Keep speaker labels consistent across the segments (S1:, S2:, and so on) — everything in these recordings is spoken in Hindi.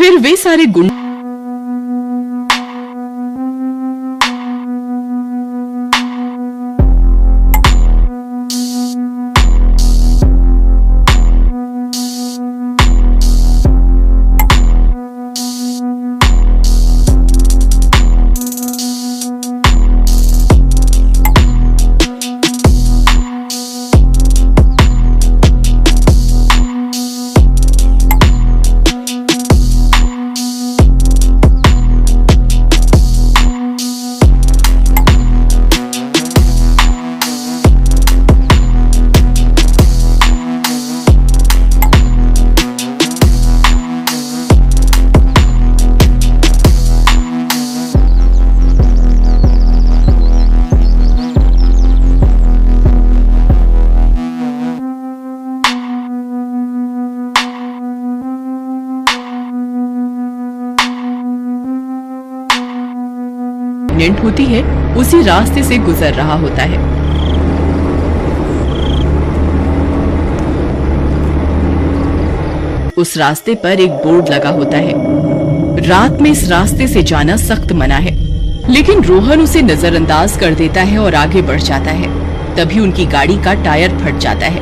S1: फिर वे सारे गुंडे होती है उसी रास्ते से गुजर रहा होता है। उस रास्ते पर एक बोर्ड लगा होता है, रात में इस रास्ते से जाना सख्त मना है। लेकिन रोहन उसे नजरअंदाज कर देता है और आगे बढ़ जाता है। तभी उनकी गाड़ी का टायर फट जाता है।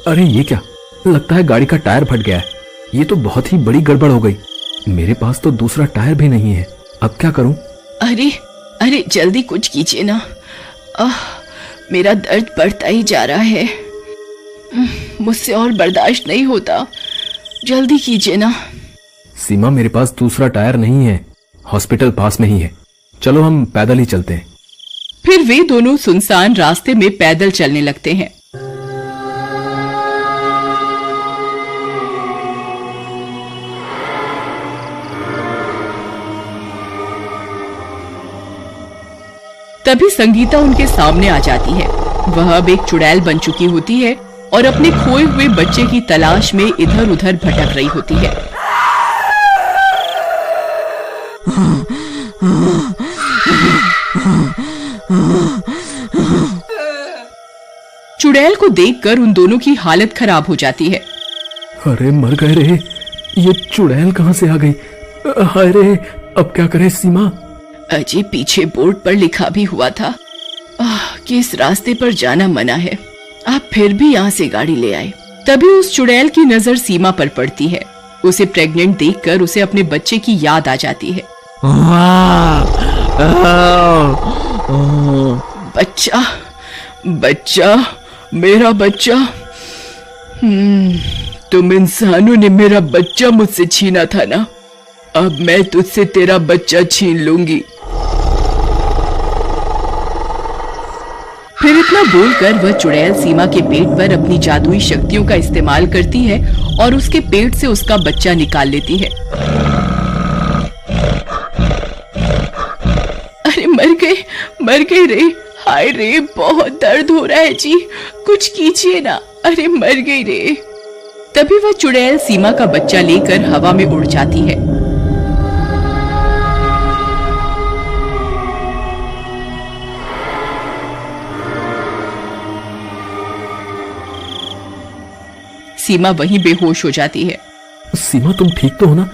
S2: अरे ये क्या, लगता है गाड़ी का टायर फट गया है। ये तो बहुत ही बड़ी गड़बड़ हो गई। मेरे पास तो दूसरा टायर भी नहीं है, अब क्या करूं?
S1: अरे अरे जल्दी कुछ कीजिए ना, मेरा दर्द बढ़ता ही जा रहा है, मुझसे और बर्दाश्त नहीं होता, जल्दी कीजिए ना।
S2: सीमा, मेरे पास दूसरा टायर नहीं है, हॉस्पिटल पास में ही है, चलो हम पैदल ही चलते हैं।
S1: फिर वे दोनों सुनसान रास्ते में पैदल चलने लगते हैं। तभी संगीता उनके सामने आ जाती है। वह अब एक चुड़ैल बन चुकी होती है और अपने खोए हुए बच्चे की तलाश में इधर उधर भटक रही होती है। चुड़ैल को देखकर उन दोनों की हालत खराब हो जाती है।
S2: अरे मर गए रे, ये चुड़ैल कहां से आ गई? हाय रे, अब क्या करें सीमा?
S1: अजय, पीछे बोर्ड पर लिखा भी हुआ था कि इस रास्ते पर जाना मना है, आप फिर भी यहाँ से गाड़ी ले आए। तभी उस चुड़ैल की नजर सीमा पर पड़ती है। उसे प्रेग्नेंट देखकर उसे अपने बच्चे की याद आ जाती है। बच्चा, बच्चा, मेरा बच्चा, तुम इंसानों ने मेरा बच्चा मुझसे छीना था ना, अब मैं तुझसे तेरा बच्चा छीन लूंगी। फिर इतना बोलकर वह चुड़ैल सीमा के पेट पर अपनी जादुई शक्तियों का इस्तेमाल करती है और उसके पेट से उसका बच्चा निकाल लेती है। अरे मर गए रे, हाय रे, बहुत दर्द हो रहा है जी, कुछ कीजिए ना, अरे मर गई रे। तभी वह चुड़ैल सीमा का बच्चा लेकर हवा में उड़ जाती है। सीमा वहीं बेहोश हो जाती है।
S2: सीमा, तुम ठीक तो हो ना?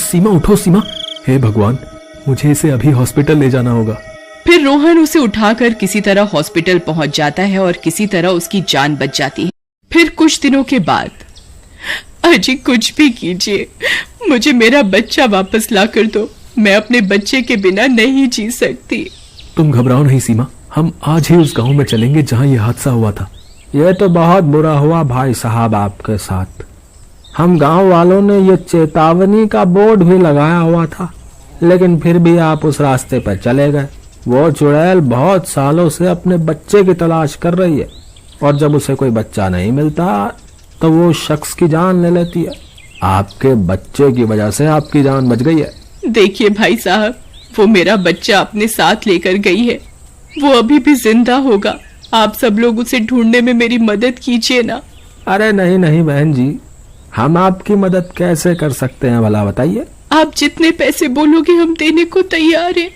S2: सीमा, उठो सीमा, हे भगवान, मुझे इसे अभी हॉस्पिटल ले जाना होगा।
S1: फिर रोहन उसे उठाकर किसी तरह हॉस्पिटल पहुंच जाता है और किसी तरह उसकी जान बच जाती है। फिर कुछ दिनों के बाद, अजी कुछ भी कीजिए, मुझे मेरा बच्चा वापस ला कर दो, मैं अपने बच्चे के बिना नहीं जी सकती।
S2: तुम घबराओ नहीं सीमा, हम आज ही उस गांव में चलेंगे जहां ये हादसा हुआ था।
S3: ये तो बहुत बुरा हुआ भाई साहब आपके साथ। हम गांव वालों ने ये चेतावनी का बोर्ड भी लगाया हुआ था, लेकिन फिर भी आप उस रास्ते पर चले गए। वो चुड़ैल बहुत सालों से अपने बच्चे की तलाश कर रही है और जब उसे कोई बच्चा नहीं मिलता तो वो शख्स की जान ले लेती है। आपके बच्चे की वजह से आपकी जान बच गई है।
S1: देखिए भाई साहब, वो मेरा बच्चा अपने साथ लेकर गई है, वो अभी भी जिंदा होगा, आप सब लोग उसे ढूंढने में मेरी मदद कीजिए ना।
S3: अरे नहीं नहीं बहन जी, हम आपकी मदद कैसे कर सकते हैं भला बताइए।
S1: आप जितने पैसे बोलोगे हम देने को तैयार हैं,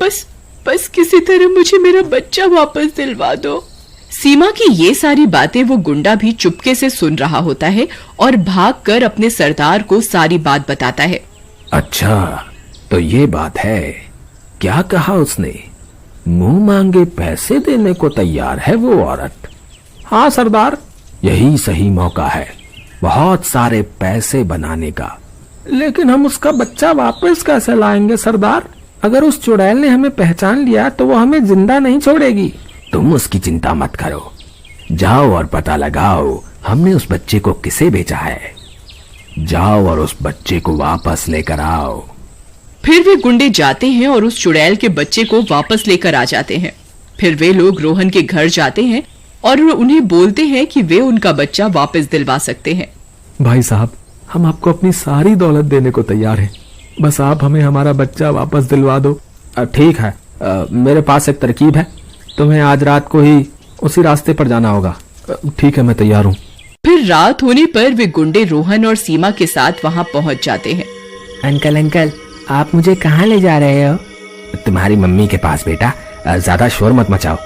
S1: बस किसी तरह मुझे मेरा बच्चा वापस दिलवा दो। सीमा की ये सारी बातें वो गुंडा भी चुपके से सुन रहा होता है और भागकर अपने सरदार को सारी बात बताता है।
S2: अच्छा, तो ये बात है। क्या कहा उसने? मुंह मांगे पैसे देने को तैयार है वो औरत।
S3: हाँ सरदार,
S2: यही सही मौका है बहुत सारे पैसे बनाने का।
S3: लेकिन हम उसका बच्चा वापस कैसे लाएंगे सरदार? अगर उस चुड़ैल ने हमें पहचान लिया तो वो हमें जिंदा नहीं छोड़ेगी।
S2: तुम उसकी चिंता मत करो, जाओ और पता लगाओ हमने उस बच्चे को किसे बेचा है। जाओ और उस बच्चे को वापस लेकर आओ।
S1: फिर वे गुंडे जाते हैं और उस चुड़ैल के बच्चे को वापस लेकर आ जाते हैं। फिर वे लोग रोहन के घर जाते हैं और उन्हें बोलते हैं कि वे उनका बच्चा वापस दिलवा सकते हैं।
S3: भाई साहब, हम आपको अपनी सारी दौलत देने को तैयार हैं, बस आप हमें हमारा बच्चा वापस दिलवा दो। ठीक है, मेरे पास एक तरकीब है। तुम्हें आज रात को ही उसी रास्ते पर जाना होगा। ठीक है, मैं तैयार हूँ।
S1: फिर रात होने पर वे गुंडे रोहन और सीमा के साथ वहाँ पहुँच जाते हैं।
S3: अंकल, आप मुझे कहाँ ले जा रहे हो?
S2: तुम्हारी मम्मी के पास बेटा। ज्यादा शोर मत मचाओ,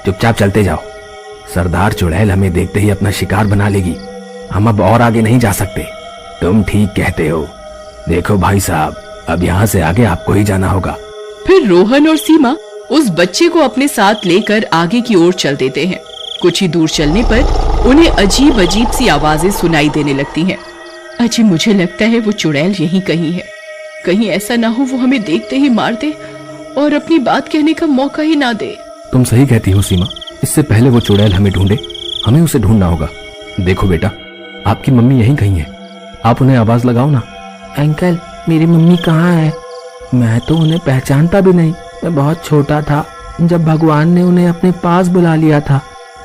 S2: चुपचाप चलते जाओ। सरदार चुड़ैल हमें देखते ही अपना शिकार बना लेगी। हम अब और आगे नहीं जा सकते। तुम ठीक कहते हो। देखो भाई साहब, अब यहाँ से आगे आपको ही जाना होगा।
S1: फिर रोहन और सीमा उस बच्चे को अपने साथ लेकर आगे की ओर चल देते हैं। कुछ ही दूर चलने पर उन्हें अजीब अजीब सी आवाजें सुनाई देने लगती हैं। अजी, मुझे लगता है वो चुड़ैल यहीं कहीं है। कहीं ऐसा ना हो वो हमें देखते ही मार दे और अपनी बात कहने का मौका ही ना दे।
S2: तुम सही कहती हो सीमा, इससे पहले वो चुड़ैल हमें ढूंढे, हमें उसे ढूंढना होगा। देखो बेटा, आपकी मम्मी यहीं कहीं है, आप उन्हें आवाज लगाओ ना।
S3: अंकल, मेरी मम्मी कहाँ है? मैं तो उन्हें पहचानता भी नहीं। मैं बहुत छोटा था जब भगवान ने उन्हें अपने पास बुला लिया था।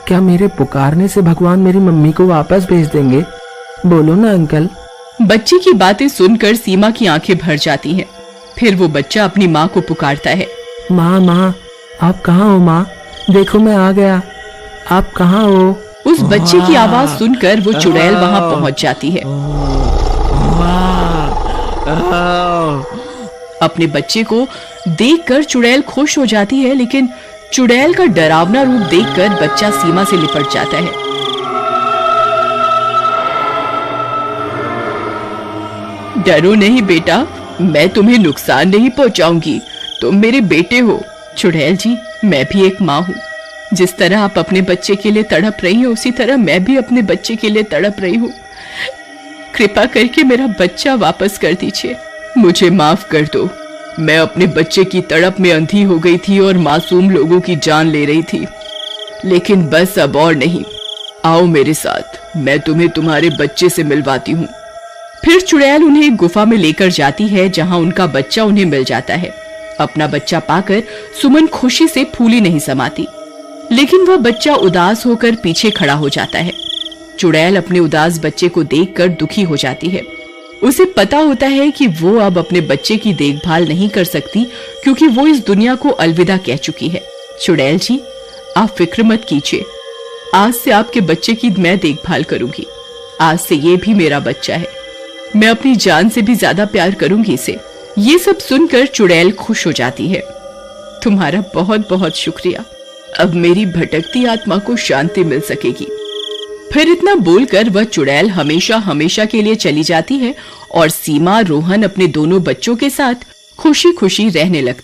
S3: क्या मेरे पुकारने से भगवान मेरी मम्मी को वापस भेज देंगे? बोलो ना अंकल।
S1: बच्चे की बातें सुनकर सीमा की आंखें भर जाती हैं। फिर वो बच्चा अपनी माँ को पुकारता है।
S3: माँ, आप कहाँ हो माँ? देखो मैं आ गया। आप कहाँ हो?
S1: उस बच्चे की आवाज सुनकर वो चुड़ैल वहाँ पहुँच जाती है। अपने बच्चे को देखकर चुड़ैल खुश हो जाती है, लेकिन चुड़ैल का डरावना रूप देखकर बच्चा सीमा से लिपट जाता है। डरो नहीं बेटा, मैं तुम्हें नुकसान नहीं पहुंचाऊंगी। तुम मेरे बेटे हो। चुड़ैल जी, मैं भी एक माँ हूँ। जिस तरह आप अपने बच्चे के लिए तड़प रही हो, उसी तरह मैं भी अपने बच्चे के लिए तड़प रही हूँ। कृपा करके मेरा बच्चा वापस कर दीजिए। मुझे माफ कर दो। मैं अपने बच्चे की तड़प में अंधी हो गई थी और मासूम लोगों की जान ले रही थी, लेकिन बस अब और नहीं। आओ मेरे साथ, मैं तुम्हें तुम्हारे बच्चे से मिलवाती हूँ। फिर चुड़ैल उन्हें एक गुफा में लेकर जाती है, जहाँ उनका बच्चा उन्हें मिल जाता है। अपना बच्चा पाकर सुमन खुशी से फूली नहीं समाती, लेकिन वह बच्चा उदास होकर पीछे खड़ा हो जाता है। चुड़ैल अपने उदास बच्चे को देखकर दुखी हो जाती है। उसे पता होता है कि वो अब अपने बच्चे की देखभाल नहीं कर सकती, क्योंकि वो इस दुनिया को अलविदा कह चुकी है। चुड़ैल जी, आप फिक्र मत कीजिए। आज से आपके बच्चे की मैं देखभाल करूंगी। आज से ये भी मेरा बच्चा है। मैं अपनी जान से भी ज्यादा प्यार करूंगी इसे। ये सब सुनकर चुड़ैल खुश हो जाती है। तुम्हारा बहुत बहुत शुक्रिया। अब मेरी भटकती आत्मा को शांति मिल सकेगी। फिर इतना बोलकर वह चुड़ैल हमेशा हमेशा के लिए चली जाती है और सीमा, रोहन अपने दोनों बच्चों के साथ खुशी खुशी रहने लगती।